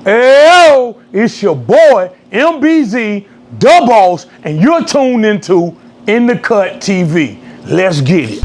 Hey, it's your boy, MBZ, the boss, and you're tuned into In the KUTZ TV. Let's get it.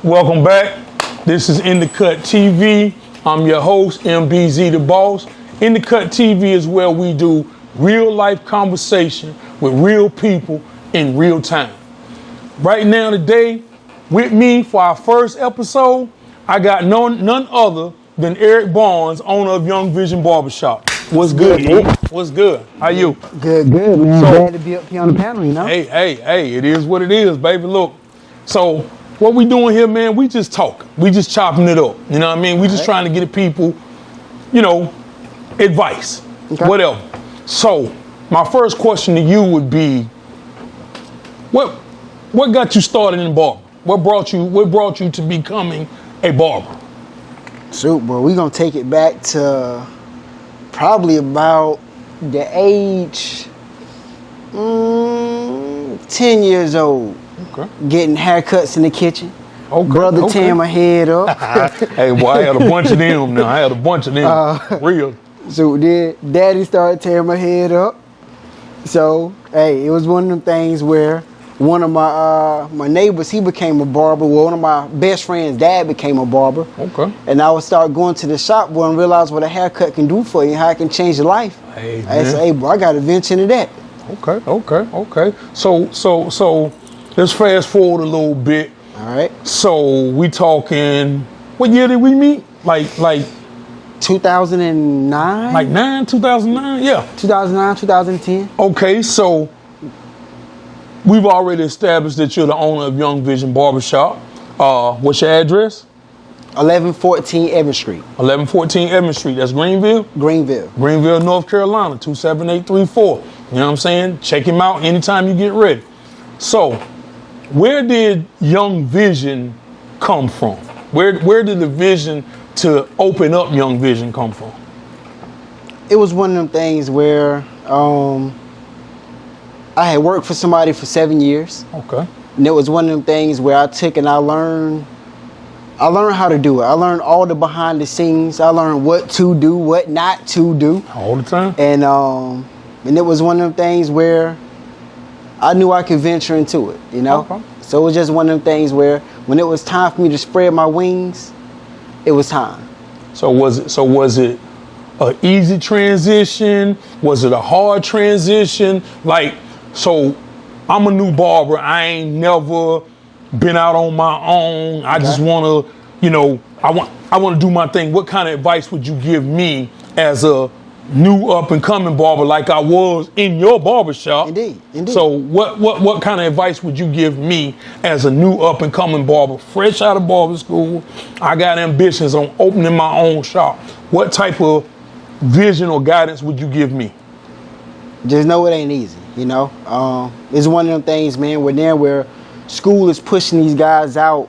Welcome back. This is In the KUTZ TV. I'm your host, MBZ the boss. In the KUTZ TV is where we do real life conversation with real people in real time. Right now today, with me for our first episode, I got none other than Eric Barnes, owner of Young Vision Barbershop. What's good, E? What's good? How you? Good, man. Glad to be up here on the panel, you know? Hey, it is what it is, baby. Look, so what we doing here, man, we just talking. We just chopping it up. You know what I mean? We just trying to get people, advice, whatever. So my first question to you would be, what got you started in barber? What brought you to becoming a barber? Shoot, bro, we gonna take it back to probably about the age 10 years old. Okay. Getting haircuts in the kitchen. Brother tearing my head up. Hey, boy, I had a bunch of them now. Real. So then Daddy started tearing my head up. So, hey, it was one of them things where one of my neighbors, he became a barber. Well, one of my best friends' dad became a barber. Okay. And I would start going to the shop, boy, and realize what a haircut can do for you and how it can change your life. Hey, man. I said, hey, bro, I got to venture into that. Okay. So let's fast forward a little bit. All right. So we talking, what year did we meet? Like 2009? Like 2009? Yeah. 2009, 2010. Okay, so we've already established that you're the owner of Young Vision Barbershop. What's your address? 1114 Evans Street. 1114 Evans Street. That's Greenville? Greenville, North Carolina, 27834. You know what I'm saying? Check him out anytime you get ready. So, where did Young Vision come from? Where did the vision to open up Young Vision come from? It was one of them things where I had worked for somebody for 7 years. Okay. And it was one of them things where I took and I learned how to do it. I learned all the behind the scenes. I learned what to do, what not to do. All the time. And it was one of them things where I knew I could venture into it, you know? Okay. So it was just one of them things where when it was time for me to spread my wings, it was time. So was it an easy transition? Was it a hard transition? So I'm a new barber. I ain't never been out on my own. I just want to, I want to do my thing. What kind of advice would you give me as a new up and coming barber like I was in your barbershop? Indeed. So what kind of advice would you give me as a new up and coming barber, fresh out of barber school? I got ambitions on opening my own shop. What type of vision or guidance would you give me? Just know it ain't easy, It's one of them things, man, where school is pushing these guys out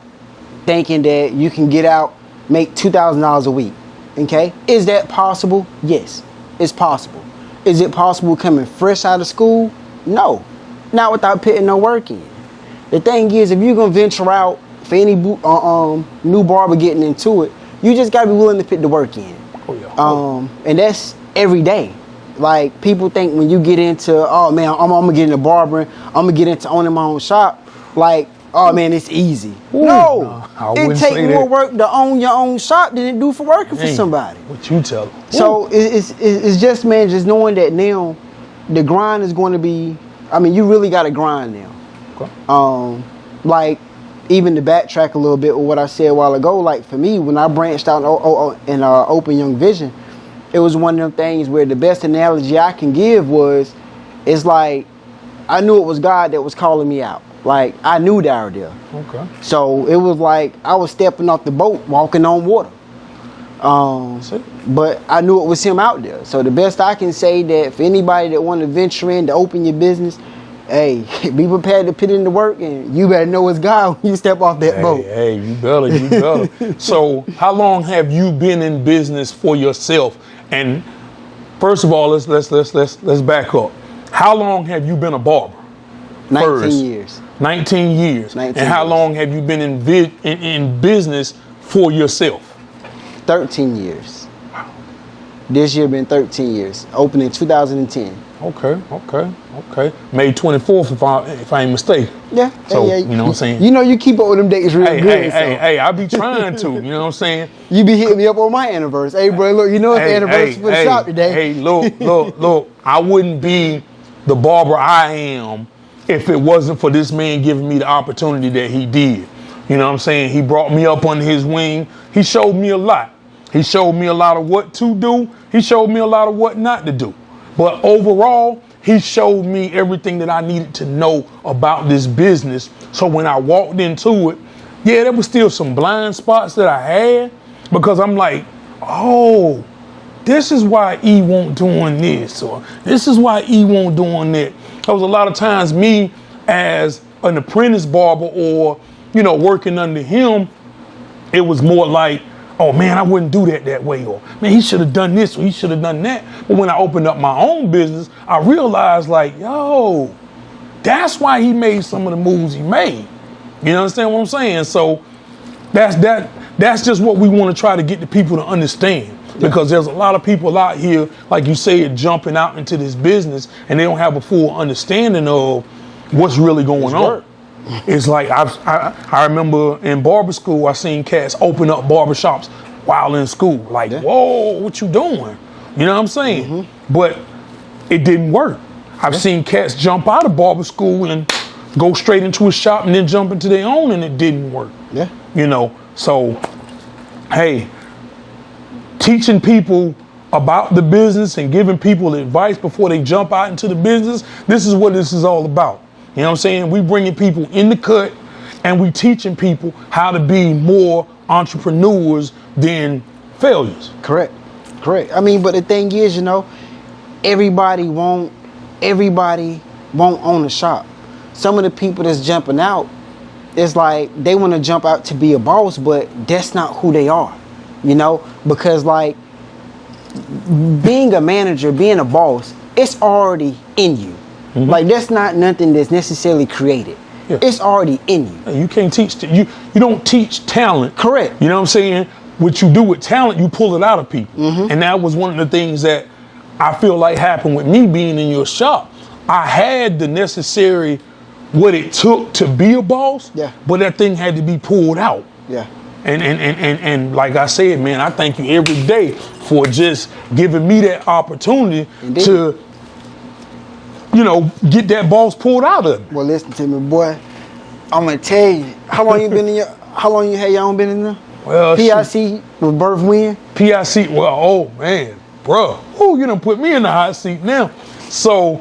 thinking that you can get out, make $2,000 a week. Okay? Is that possible? Yes. It's possible. Is it possible coming fresh out of school? No. Not without putting no work in. The thing is, if you're going to venture out for any new barber getting into it, you just got to be willing to put the work in. And that's every day. Like, people think when you get into, oh, man, I'm going to get into barbering, I'm going to get into owning my own shop, like, oh, man, it's easy. Ooh, no, it takes more work to own your own shop than it do for working for somebody. What you tell them. So it's just, man, just knowing that now the grind is going to be, you really got to grind now. Okay. Like, even to backtrack a little bit with what I said a while ago, like for me, when I branched out and opened Young Vision, it was one of them things where the best analogy I can give was, it's like I knew it was God that was calling me out. Like I knew they were there. Okay. So it was like I was stepping off the boat, walking on water. But I knew it was him out there. So the best I can say that for anybody that want to venture in to open your business, hey, be prepared to put in the work, and you better know it's God when you step off that boat. Hey, you better. So how long have you been in business for yourself? And first of all, let's back up. How long have you been a barber? 19 years. 19 years. 19 and how years. long have you been in business for yourself? 13 years. This year been 13 years. Opened in 2010. Okay. May 24th, if I ain't mistaken. Yeah. So, yeah. you know what I'm saying? You know you keep up with them dates real good. Hey, I be trying to, you know what I'm saying? You be hitting me up on my anniversary. Hey, bro, look, you know it's the anniversary for the shop today. Hey, look, I wouldn't be the barber I am if it wasn't for this man giving me the opportunity that he did. You know what I'm saying? He brought me up under his wing. He showed me a lot. He showed me a lot of what to do. He showed me a lot of what not to do. But overall, he showed me everything that I needed to know about this business. So when I walked into it, yeah, there was still some blind spots that I had, because I'm like, oh, this is why E won't doing this, or this is why E won't doing that. There was a lot of times me as an apprentice barber, or, you know, working under him, it was more like, oh man, I wouldn't do that way, or man, he should have done this, or he should have done that. But when I opened up my own business, I realized like, yo, that's why he made some of the moves he made. You understand what I'm saying? So that's just what we want to try to get the people to understand. Because there's a lot of people out here, like you said, jumping out into this business, and they don't have a full understanding of what's really going on. It's like I remember in barber school, I seen cats open up barbershops while in school. Like, whoa, what you doing? You know what I'm saying? But it didn't work. I've seen cats jump out of barber school and go straight into a shop and then jump into their own, and it didn't work. Yeah. You know, so, hey, teaching people about the business and giving people advice before they jump out into the business, this is what this is all about. You know what I'm saying? We bringing people in the cut, and we teaching people how to be more entrepreneurs than failures. Correct. I mean, but the thing is, you know, everybody won't own a shop. Some of the people that's jumping out, it's like they want to jump out to be a boss, but that's not who they are, you know? Because like being a manager, being a boss, it's already in you. Like that's not nothing that's necessarily created. Yeah. It's already in you. You can't teach, you don't teach talent. Correct. You know what I'm saying? What you do with talent, you pull it out of people. And that was one of the things that I feel like happened with me being in your shop. I had the necessary, what it took to be a boss, but that thing had to be pulled out. Yeah. And like I said, man, I thank you every day for just giving me that opportunity to, you know, get that boss pulled out of me. Well, listen to me, boy. I'm gonna tell you, how long you had your own business now? Well, PIC was birth when? PIC, well, oh man, bro, you done put me in the hot seat now. So,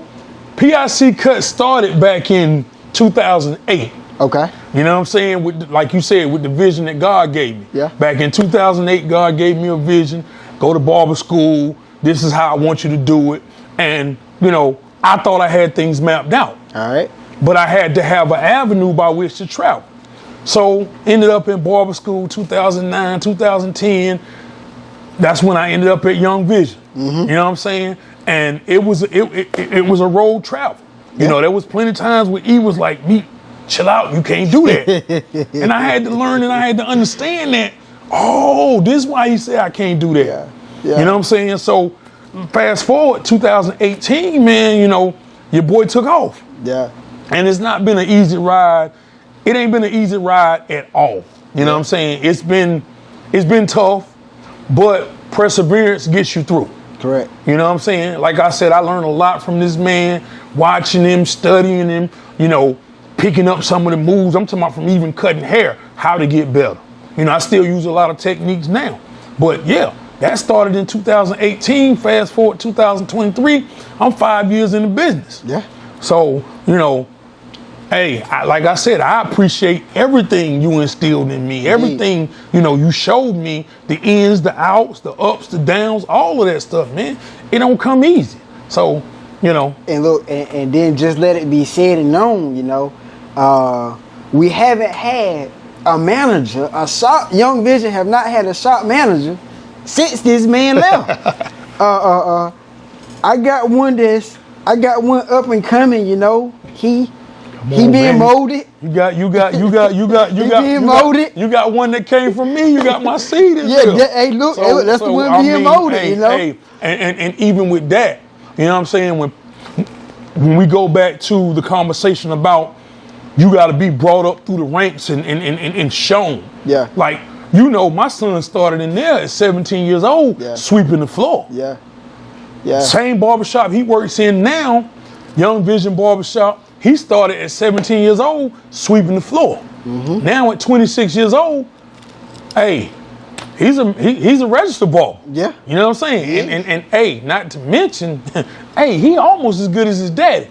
PIC KUTZ started back in 2008. Okay. You know what I'm saying? With, like you said, with the vision that God gave me. Yeah. Back in 2008, God gave me a vision. Go to barber school. This is how I want you to do it. And, you know, I thought I had things mapped out. All right. But I had to have an avenue by which to travel. So, ended up in barber school 2009, 2010. That's when I ended up at Young Vision. You know what I'm saying? And it was a road travel. You know, there was plenty of times where he was like, "Me, chill out, you can't do that." And I had to learn and I had to understand that, oh, this is why he said I can't do that. You know what I'm saying? So fast forward 2018, man, you know, your boy took off. Yeah. And it's not been an easy ride. It ain't been an easy ride at all. You know what I'm saying? It's been tough, but perseverance gets you through. Correct. You know what I'm saying? Like I said, I learned a lot from this man, watching him, studying him, you know, picking up some of the moves. I'm talking about from even cutting hair, how to get better. You know, I still use a lot of techniques now. But yeah, That started in 2018. Fast forward 2023, I'm 5 years in the business. Yeah. So, you know, hey, like I said, I appreciate everything you instilled in me. Everything, you know, you showed me, the ins, the outs, the ups, the downs, all of that stuff, man. It don't come easy. So, you know. And look, and then just let it be said and known, you know, we haven't had a manager, Young Vision have not had a shop manager since this man left. I got one up and coming, you know. He being molded. You got being molded. You got one that came from me. You got my seed in there. Hey, look, that's the one being molded, you know. Hey, and even with that, you know what I'm saying, when we go back to the conversation about you got to be brought up through the ranks and shown. Yeah. Like, you know, my son started in there at 17 years old, sweeping the floor. Yeah. Yeah. Same barbershop he works in now, Young Vision Barbershop. He started at 17 years old, sweeping the floor. Mm-hmm. Now at 26 years old, hey, he's a registered barber. Yeah. You know what I'm saying? Yeah. And hey, not to mention, hey, he almost as good as his daddy.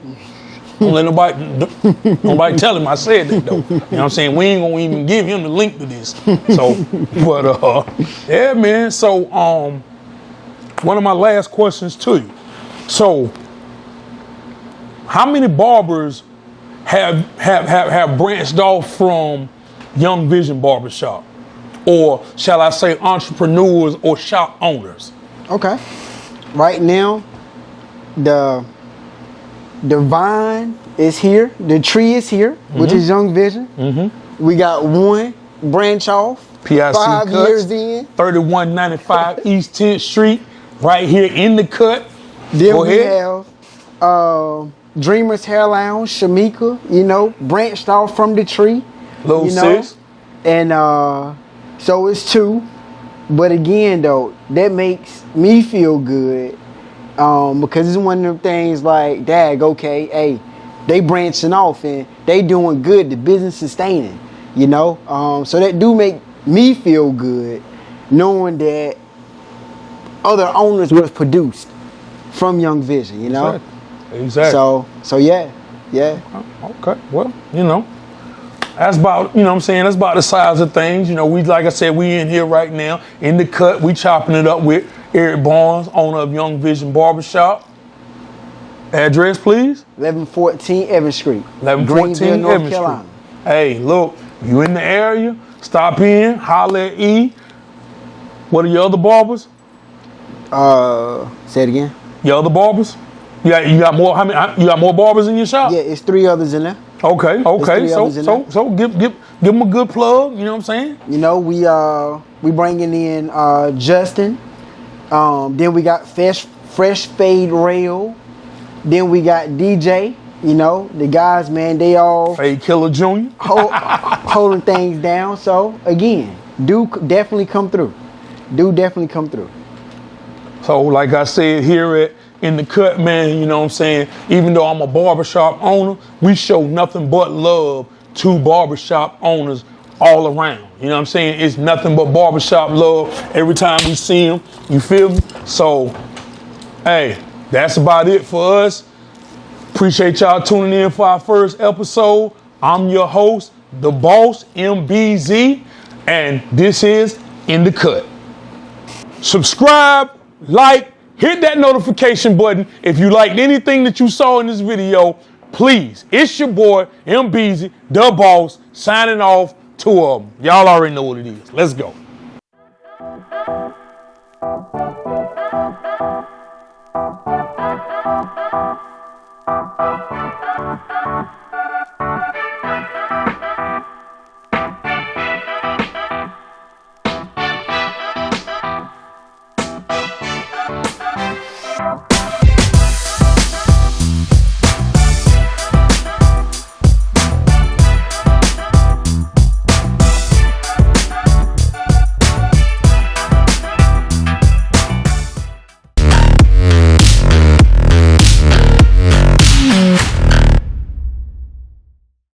Don't let nobody tell him I said that though. You know what I'm saying? We ain't gonna even give him the link to this. So, but yeah, man. So, one of my last questions to you. So, how many barbers have branched off from Young Vision Barbershop, or shall I say, entrepreneurs or shop owners? Okay. Right now, the vine is here. The tree is here, which is Young Vision. Mm-hmm. We got one branch off. PIC 5 Cuts, years in. 3195 East 10th Street, right here in the cut. Then we have Dreamers Hair Lounge, Shamika, you know, branched off from the tree. Little you know? sis. And so it's 2. But again, though, that makes me feel good. Because it's one of them things like, dag, okay, hey, they branching off and they doing good, the business sustaining, you know? So that do make me feel good knowing that other owners was produced from Young Vision, you know? Exactly. So yeah. Okay, well, you know, that's about, you know what I'm saying, that's about the size of things. You know, we, like I said, we in here right now, in the cut, we chopping it up with Eric Barnes, owner of Young Vision Barbershop. Address, please? 1114 Evans Street. 1114 Evans Street. Hey, look, you in the area, stop in, holler at E. What are your other barbers? Say it again. Your other barbers? You got more? How many? You got more barbers in your shop? Yeah, it's 3 others in there. Okay. So give them a good plug. You know what I'm saying? You know, we bringing in Justin. Then we got Fresh Fade Rail. Then we got DJ. You know, the guys, man, they all Fade Killer Jr. holding things down. So again, do definitely come through. So like I said here in the cut, man, you know what I'm saying? Even though I'm a barbershop owner, we show nothing but love to barbershop owners all around. You know what I'm saying? It's nothing but barbershop love every time we see them. You feel me? So, hey, that's about it for us. Appreciate y'all tuning in for our first episode. I'm your host, the boss, MBZ, and this is In the Cut. Subscribe, like, hit that notification button if you liked anything that you saw in this video. Please, it's your boy, MBZ, the boss, signing off to y'all already know what it is. Let's go.